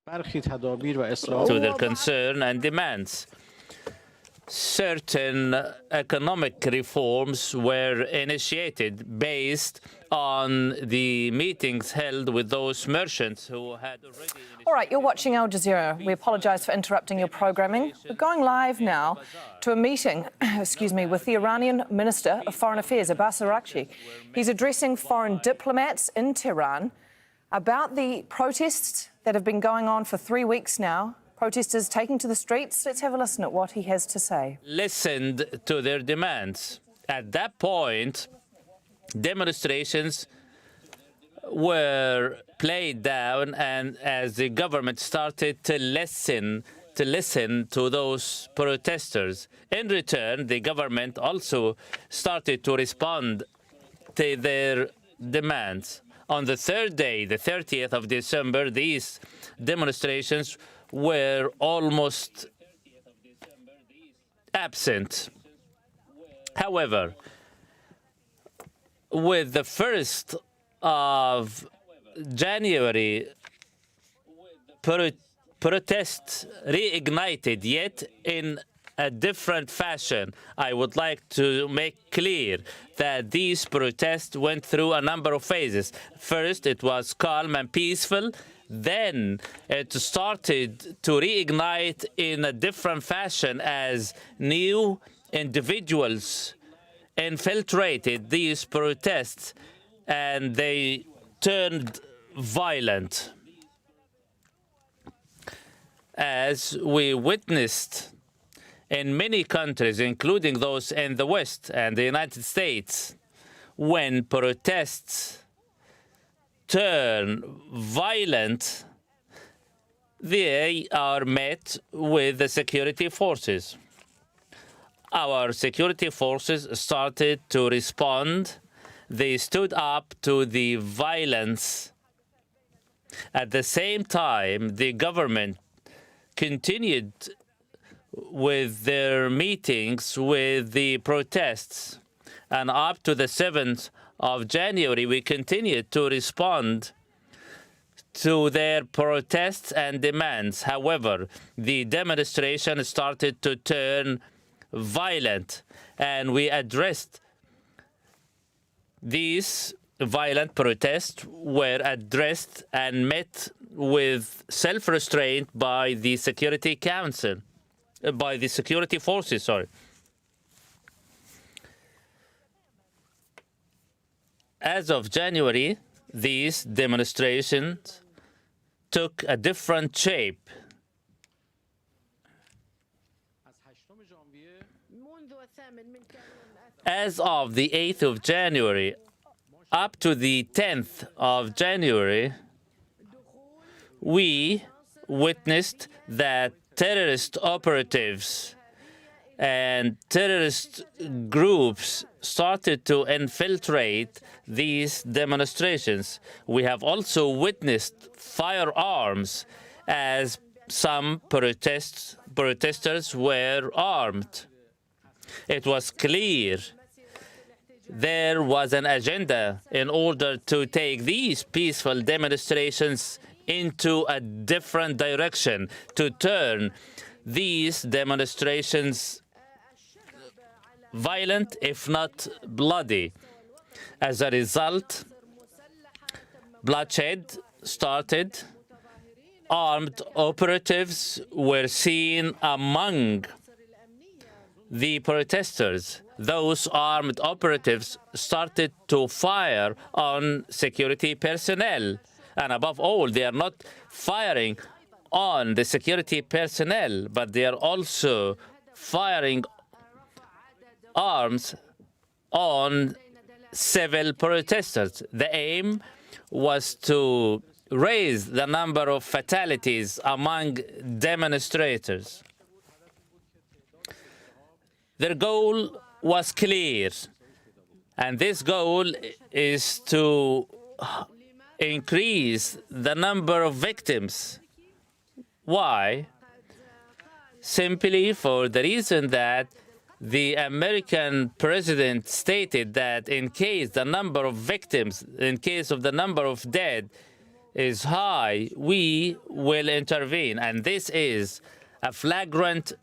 to their concern and demands. Certain economic reforms were initiated based on the meetings held with those merchants who had already... All right, you're watching Al Jazeera. We apologise for interrupting your programming. We're going live now to a meeting, with the Iranian Minister of Foreign Affairs, Abbas Araghchi. He's addressing foreign diplomats in Tehran about the protests that have been going on for 3 weeks now. Protesters taking to the streets. Let's have a listen at what he has to say. Listened to their demands. At that point, demonstrations were played down, and as the government started to listen to those protesters. In return, the government also started to respond to their demands. On the third day, the 30th of December, these demonstrations were almost absent. However, with the 1st of January, protests reignited, yet in a different fashion. I would like to make clear that these protests went through a number of phases. First, it was calm and peaceful. Then it started to reignite in a different fashion as new individuals infiltrated these protests and they turned violent. As we witnessed in many countries, including those in the West and the United States, when protests turn violent, they are met with the security forces. Our security forces started to respond. They stood up to the violence. At the same time, the government continued with their meetings with the protests. And up to the 7th of January, we continued to respond to their protests and demands. However, the demonstration started to turn violent, and we addressed these violent protests were addressed and met with self-restraint by the Security Council, by the security forces, sorry. As of January, these demonstrations took a different shape. As of the 8th of January, up to the 10th of January, we witnessed that terrorist operatives and terrorist groups started to infiltrate these demonstrations. We have also witnessed firearms as some protesters were armed. It was clear there was an agenda in order to take these peaceful demonstrations into a different direction, to turn these demonstrations violent, if not bloody. As a result, bloodshed started. Armed operatives were seen among the protesters. Those armed operatives started to fire on security personnel. And above all, they are not firing on the security personnel, but they are also firing arms on civil protesters. The aim was to raise the number of fatalities among demonstrators. Their goal was clear, and this goal is to increase the number of victims. Why? Simply for the reason that the American president stated that in case the number of victims, in case of the number of dead, is high, we will intervene. And this is a flagrant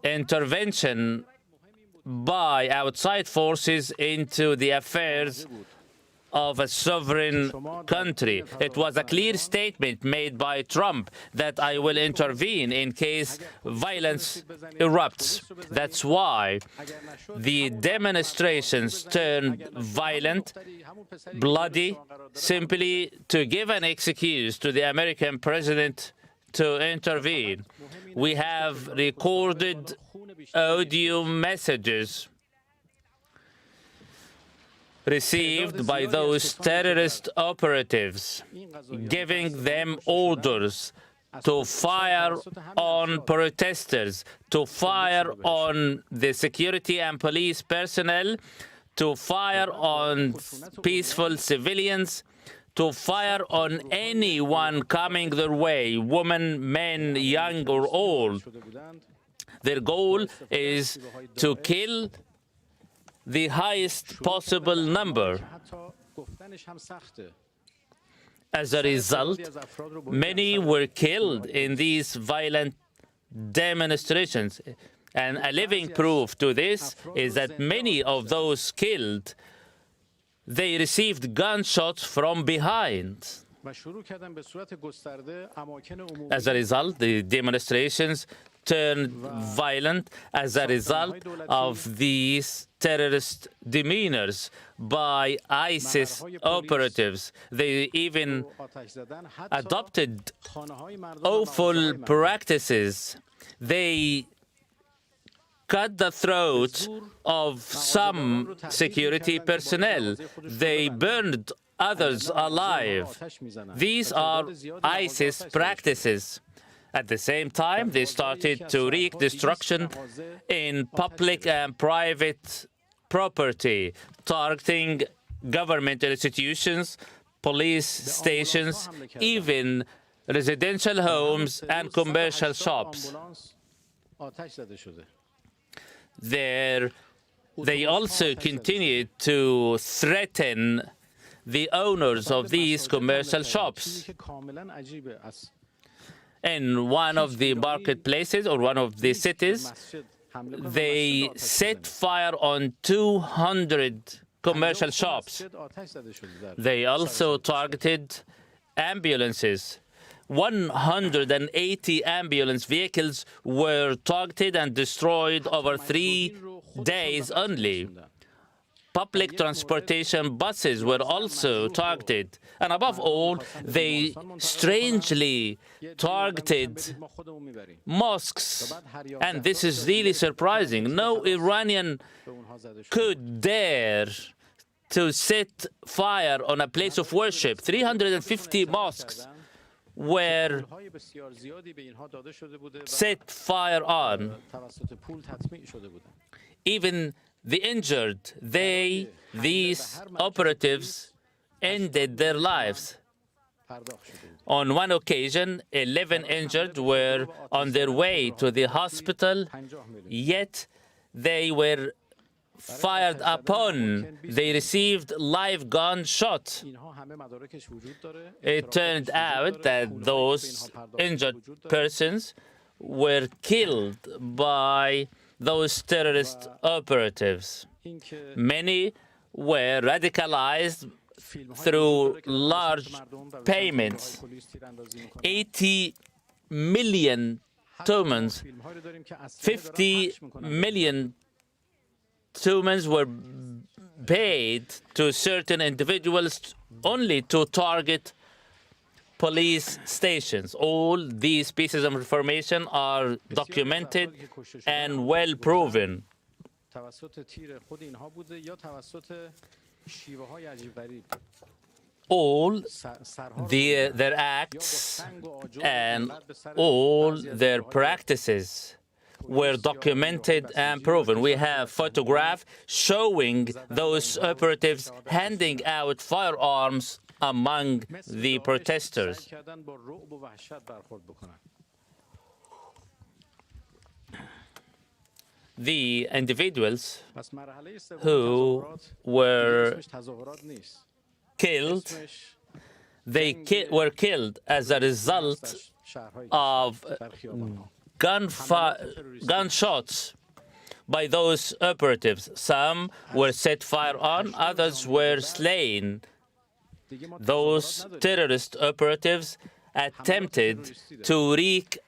intervention by outside forces into the affairs of a sovereign country. It was a clear statement made by Trump that I will intervene in case violence erupts. That's why the demonstrations turned violent, bloody, simply to give an excuse to the American president to intervene. We have recorded audio messages received by those terrorist operatives, giving them orders to fire on protesters, to fire on the security and police personnel, to fire on peaceful civilians, to fire on anyone coming their way, women, men, young or old. Their goal is to kill the highest possible number. As a result, many were killed in these violent demonstrations. And a living proof to this is that many of those killed, they received gunshots from behind. As a result, the demonstrations turned violent as a result of these terrorist demeanors by ISIS operatives. They even adopted awful practices. They cut the throat of some security personnel. They burned others alive. These are ISIS practices. At the same time, they started to wreak destruction in public and private property, targeting government institutions, police stations, even residential homes and commercial shops. They also continued to threaten the owners of these commercial shops. In one of the marketplaces or one of the cities, they set fire on 200 commercial shops. They also targeted ambulances. 180 ambulance vehicles were targeted and destroyed over 3 days only. Public transportation buses were also targeted. And above all, they strangely targeted mosques. And this is really surprising. No Iranian could dare to set fire on a place of worship. 350 mosques were set fire on. Even the injured, these operatives ended their lives. On one occasion, 11 injured were on their way to the hospital, yet they were fired upon. They received live gunshot. It turned out that those injured persons were killed by those terrorist operatives. Many were radicalized through large payments. 80 million tumans, 50 million tumans were paid to certain individuals only to target police stations. All these pieces of information are documented and well proven. All their acts and all their practices were documented and proven. We have photographs showing those operatives handing out firearms among the protesters. The individuals who were killed They were killed as a result of gunshots by those operatives. Some were set fire on, others were slain. Those terrorist operatives attempted to wreak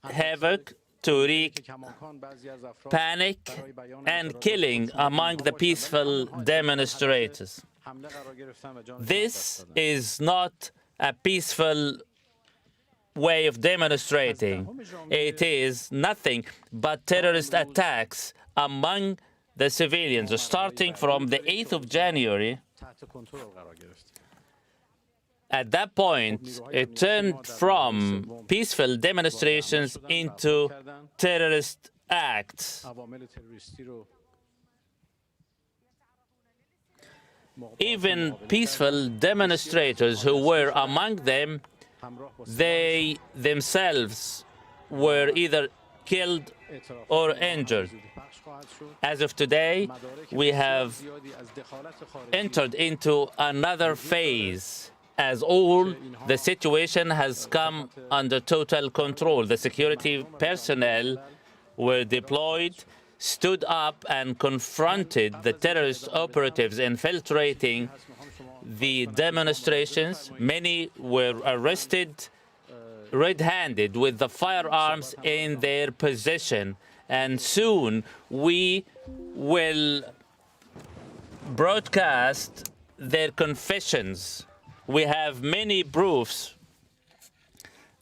havoc, to wreak panic and killing among the peaceful demonstrators. This is not a peaceful way of demonstrating. It is nothing but terrorist attacks among the civilians, starting from the 8th of January. At that point, it turned from peaceful demonstrations into terrorist acts. Even peaceful demonstrators who were among them, they themselves were either killed or injured. As of today, we have entered into another phase, as all the situation has come under total control. The security personnel were deployed, stood up and confronted the terrorist operatives infiltrating the demonstrations. Many were arrested red-handed with the firearms in their possession. And soon we will broadcast their confessions. We have many proofs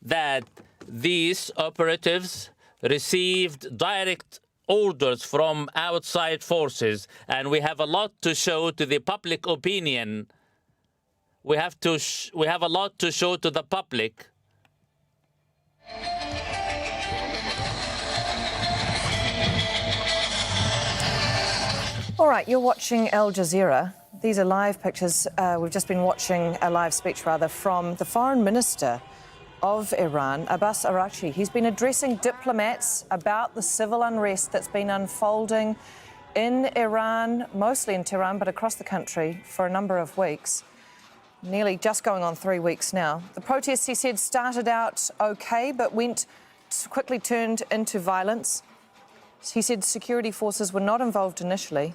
that these operatives received direct orders from outside forces, and we have a lot to show to the public opinion. We have a lot to show to the public. All right, you're watching Al Jazeera. These are live pictures. We've just been watching a live speech, rather, from the foreign minister of Iran, Abbas Araghchi. He's been addressing diplomats about the civil unrest that's been unfolding in Iran, mostly in Tehran, but across the country for a number of weeks. Nearly just going on 3 weeks now. The protests, he said, started out okay, but quickly turned into violence. He said security forces were not involved initially,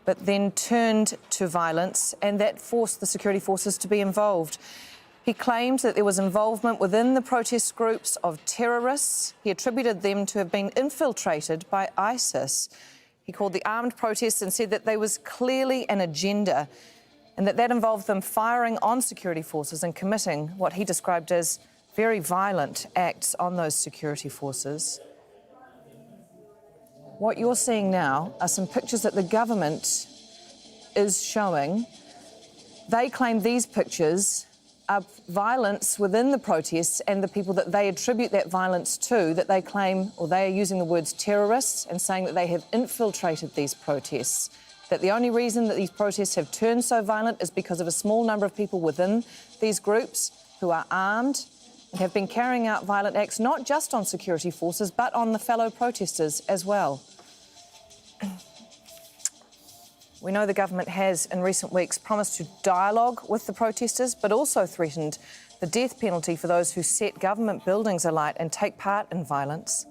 but then turned to violence, and that forced the security forces to be involved. He claimed that there was involvement within the protest groups of terrorists. He attributed them to have been infiltrated by ISIS. He called the armed protests and said that there was clearly an agenda, and that involved them firing on security forces and committing what he described as very violent acts on those security forces. What you're seeing now are some pictures that the government is showing. They claim these pictures are violence within the protests, and the people that they attribute that violence to, that they claim, or they are using the words terrorists and saying that they have infiltrated these protests. That the only reason that these protests have turned so violent is because of a small number of people within these groups who are armed and have been carrying out violent acts, not just on security forces, but on the fellow protesters as well. We know the government has, in recent weeks, promised to dialogue with the protesters, but also threatened the death penalty for those who set government buildings alight and take part in violence.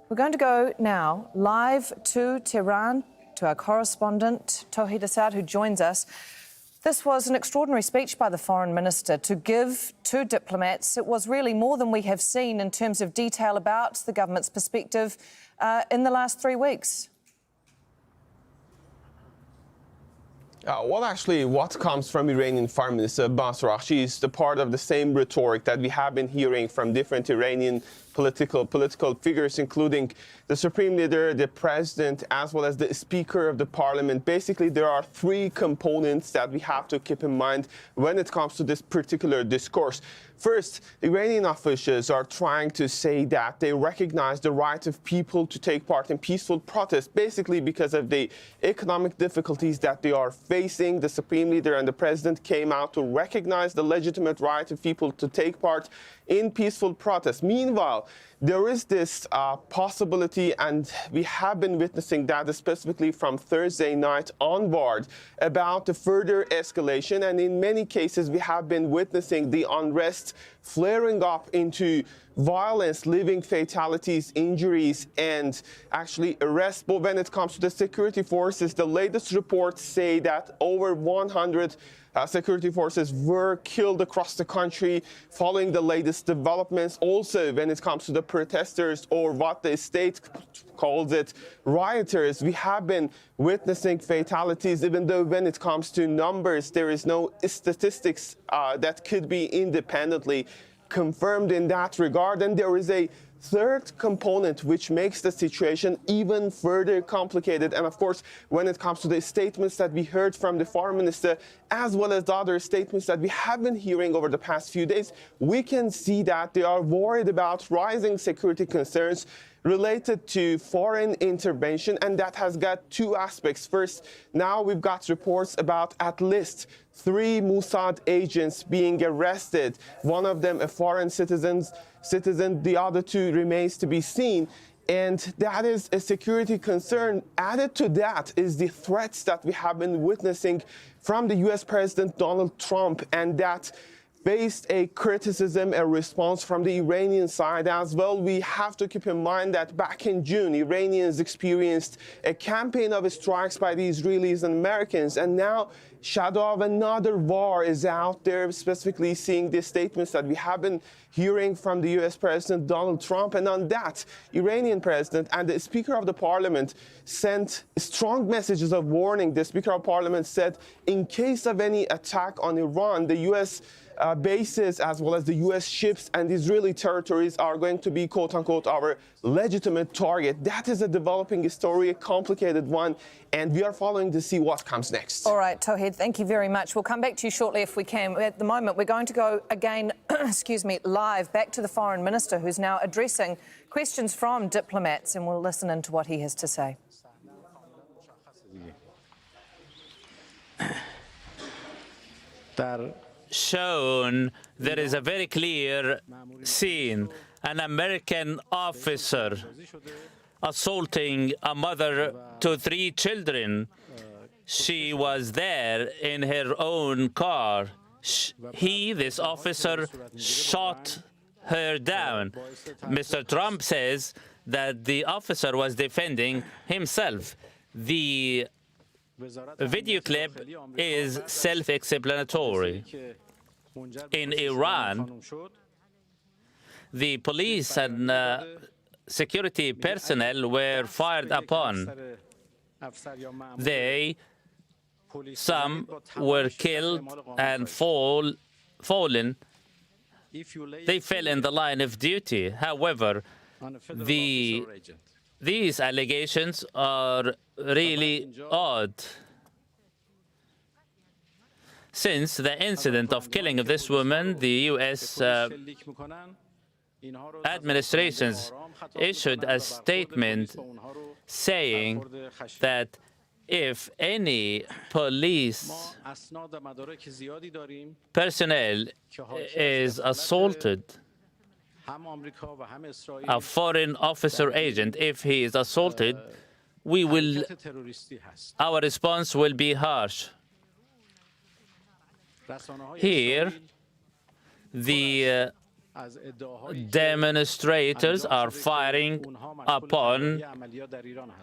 We're going to go now live to Tehran, to our correspondent, Tohid, who joins us. This was an extraordinary speech by the foreign minister to give to diplomats. It was really more than we have seen in terms of detail about the government's perspective in the last 3 weeks. Well, actually, what comes from Iranian Foreign Minister Abbas Araghchi is the part of the same rhetoric that we have been hearing from different Iranian political figures, including the supreme leader, the president, as well as the speaker of the parliament. Basically, there are three components that we have to keep in mind when it comes to this particular discourse. First, Iranian officials are trying to say that they recognize the right of people to take part in peaceful protests, basically because of the economic difficulties that they are facing. The Supreme Leader and the President came out to recognize the legitimate right of people to take part in peaceful protests. Meanwhile, there is this possibility, and we have been witnessing that specifically from Thursday night onward, about the further escalation. And in many cases, we have been witnessing the unrest flaring up into violence, leaving fatalities, injuries, and actually arrests. But when it comes to the security forces, the latest reports say that over 100 security forces were killed across the country following the latest developments. Also, when it comes to the protesters, or what the state calls it, rioters, we have been witnessing fatalities, even though when it comes to numbers, there is no statistics that could be independently confirmed in that regard. And there is a third component which makes the situation even further complicated. And of course, when it comes to the statements that we heard from the foreign minister, as well as the other statements that we have been hearing over the past few days, we can see that they are worried about rising security concerns related to foreign intervention, and that has got two aspects. First, now we've got reports about at least 3 Mossad agents being arrested, one of them a foreign citizen, the other 2 remains to be seen. And that is a security concern. Added to that is the threats that we have been witnessing from the US President Donald Trump, and that faced a criticism, a response from the Iranian side as well. We have to keep in mind that back in June, Iranians experienced a campaign of strikes by the Israelis and Americans, and now shadow of another war is out there, specifically seeing the statements that we have been hearing from the US President Donald Trump. And on that, Iranian president and the Speaker of the Parliament sent strong messages of warning. The Speaker of Parliament said, in case of any attack on Iran, the US bases as well as the US ships and Israeli territories are going to be, quote unquote, our legitimate target. That is a developing story, a complicated one, and we are following to see what comes next. All right, Tohid, thank you very much. We'll come back to you shortly if we can. At the moment, we're going to go again, excuse me, live back to the Foreign Minister, who's now addressing questions from diplomats, and we'll listen into what he has to say. Shown, there is a very clear scene. An American officer assaulting a mother to 3 children. She was there in her own car. This officer, shot her down. Mr. Trump says that the officer was defending himself. The video clip is self-explanatory. In Iran, the police and security personnel were fired upon. Some were killed and fallen. They fell in the line of duty. However, these allegations are really odd. Since the incident of killing of this woman, the U.S. administrations issued a statement saying that if any police personnel is assaulted, a foreign officer agent, if he is assaulted, our response will be harsh. Here, the demonstrators are firing upon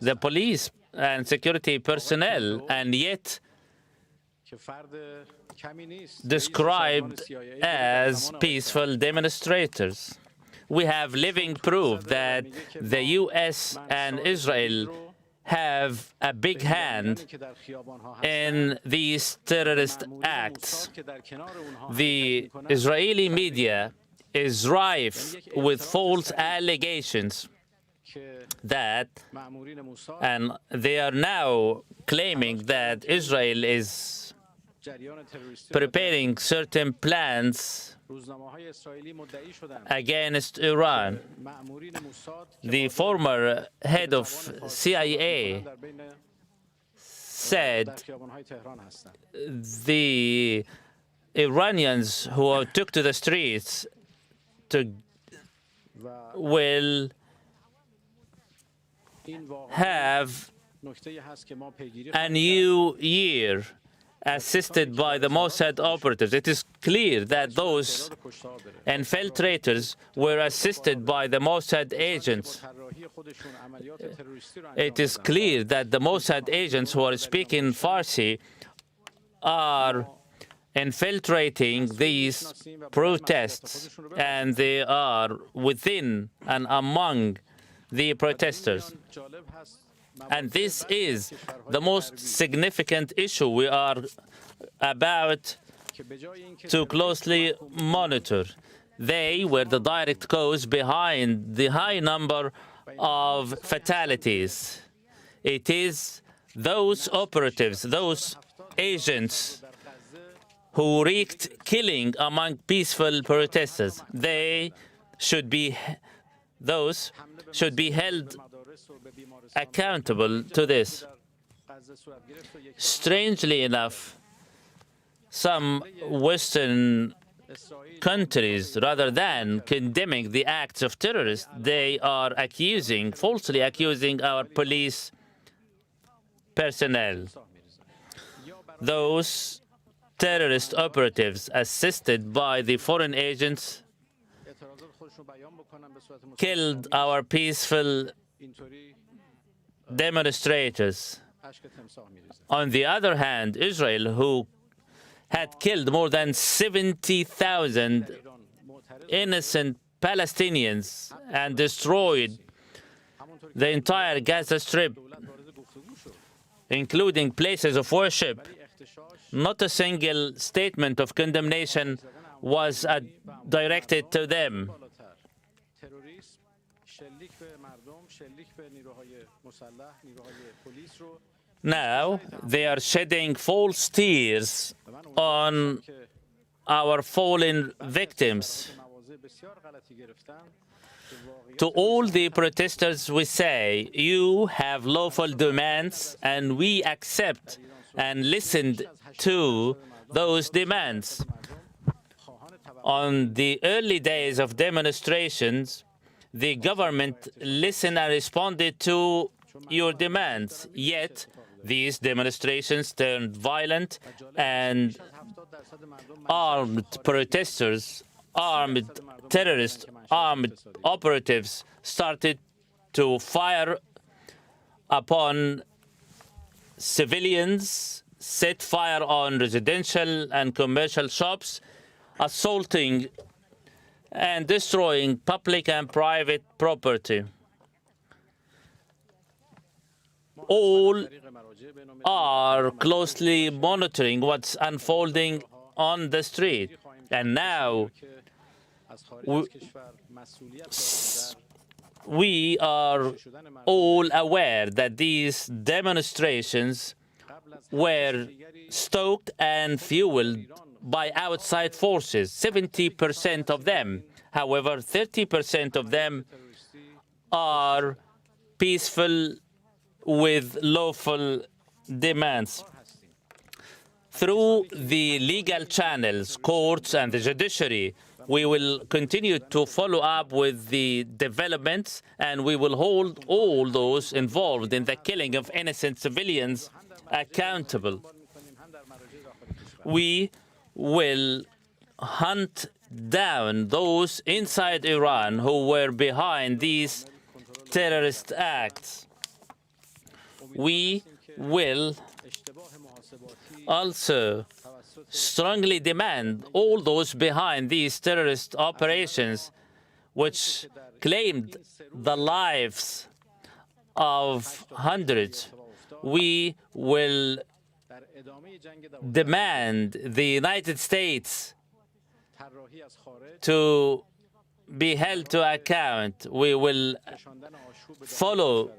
the police and security personnel, and yet described as peaceful demonstrators. We have living proof that the U.S. and Israel have a big hand in these terrorist acts. The Israeli media is rife with false allegations that, and they are now claiming that Israel is preparing certain plans against Iran. The former head of CIA said the Iranians who took to the streets will have a new year assisted by the Mossad operatives. It is clear that those infiltrators were assisted by the Mossad agents. It is clear that the Mossad agents who are speaking Farsi are infiltrating these protests, and they are within and among the protesters. And this is the most significant issue we are about to closely monitor. They were the direct cause behind the high number of fatalities. It is those operatives, those agents who wreaked killing among peaceful protesters. Those should be held accountable to this. Strangely enough, some Western countries, rather than condemning the acts of terrorists, they are falsely accusing our police personnel. Those terrorist operatives assisted by the foreign agents killed our peaceful demonstrators. On the other hand, Israel, who had killed more than 70,000 innocent Palestinians and destroyed the entire Gaza Strip, including places of worship, not a single statement of condemnation was directed to them. Now they are shedding false tears on our fallen victims. To all the protesters we say, you have lawful demands, and we accept and listened to those demands. On the early days of demonstrations, the government listened and responded to your demands, yet these demonstrations turned violent, and armed protesters, armed terrorists, armed operatives started to fire upon civilians, set fire on residential and commercial shops, assaulting and destroying public and private property. All are closely monitoring what's unfolding on the street. And now we are all aware that these demonstrations were stoked and fueled by outside forces, 70% of them. However, 30% of them are peaceful with lawful demands. Through the legal channels, courts and the judiciary, we will continue to follow up with the developments, and we will hold all those involved in the killing of innocent civilians accountable. We will hunt down those inside Iran who were behind these terrorist acts. We will also strongly demand all those behind these terrorist operations, which claimed the lives of hundreds. We will demand the United States to be held to account. We will follow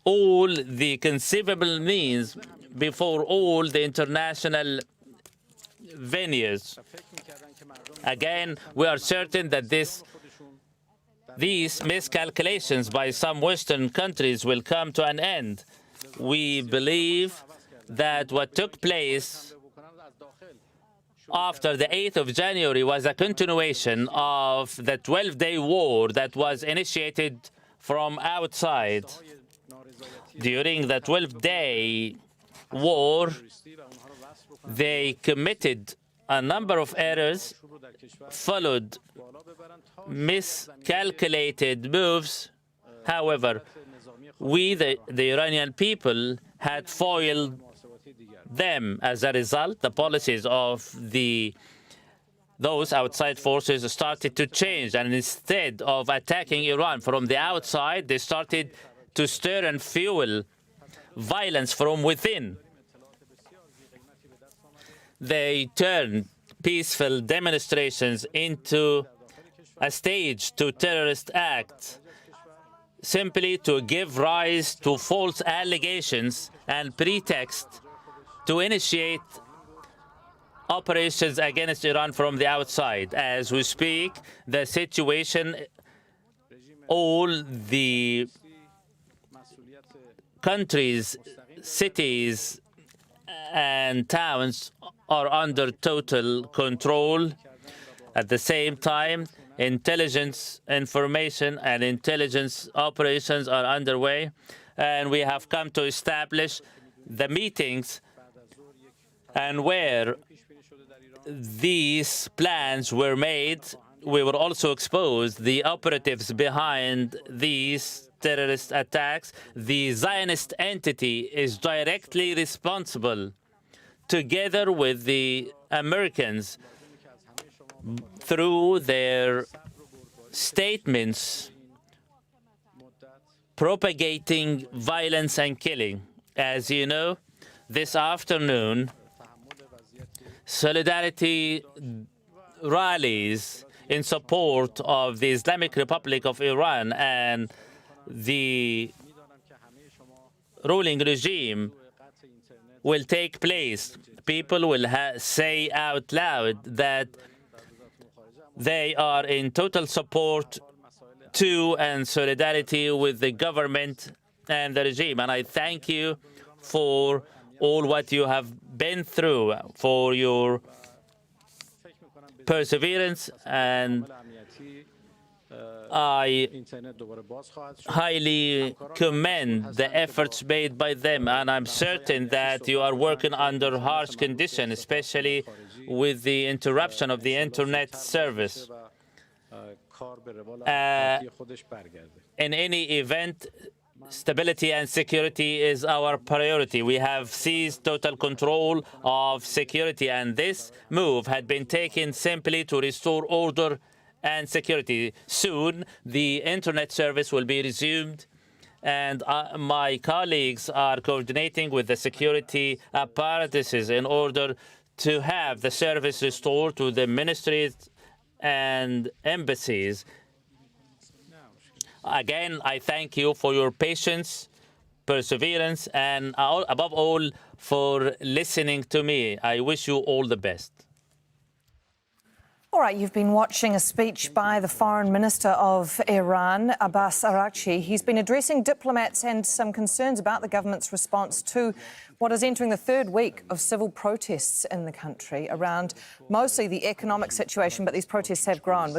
all the conceivable means before all the international venues. Again, we are certain that these miscalculations by some Western countries will come to an end. We believe that what took place after the 8th of January was a continuation of the 12-day war that was initiated from outside. During the 12-day war, they committed a number of errors, followed miscalculated moves. However, we, the Iranian people, had foiled them. As a result, the policies of those outside forces started to change, and instead of attacking Iran from the outside, they started to stir and fuel violence from within. They turned peaceful demonstrations into a stage to terrorist acts, simply to give rise to false allegations and pretext to initiate operations against Iran from the outside. As we speak, the situation, all the countries, cities, and towns are under total control. At the same time, intelligence information and intelligence operations are underway, and we have come to establish the meetings and where these plans were made. We will also expose the operatives behind these terrorist attacks. The Zionist entity is directly responsible, together with the Americans, through their statements propagating violence and killing. As you know, this afternoon, solidarity rallies in support of the Islamic Republic of Iran and the ruling regime will take place. People will say out loud that they are in total support to and solidarity with the government and the regime. And I thank you for all what you have been through, for your perseverance, and I highly commend the efforts made by them, and I'm certain that you are working under harsh conditions, especially with the interruption of the internet service. In any event, stability and security is our priority. We have seized total control of security, and this move had been taken simply to restore order and security. Soon, the internet service will be resumed, and my colleagues are coordinating with the security apparatuses in order to have the service restored to the ministries and embassies. Again, I thank you for your patience, perseverance, and above all, for listening to me. I wish you all the best. All right, you've been watching a speech by the Foreign Minister of Iran, Abbas Araghchi. He's been addressing diplomats and some concerns about the government's response to what is entering the third week of civil protests in the country around mostly the economic situation, but these protests have grown. We're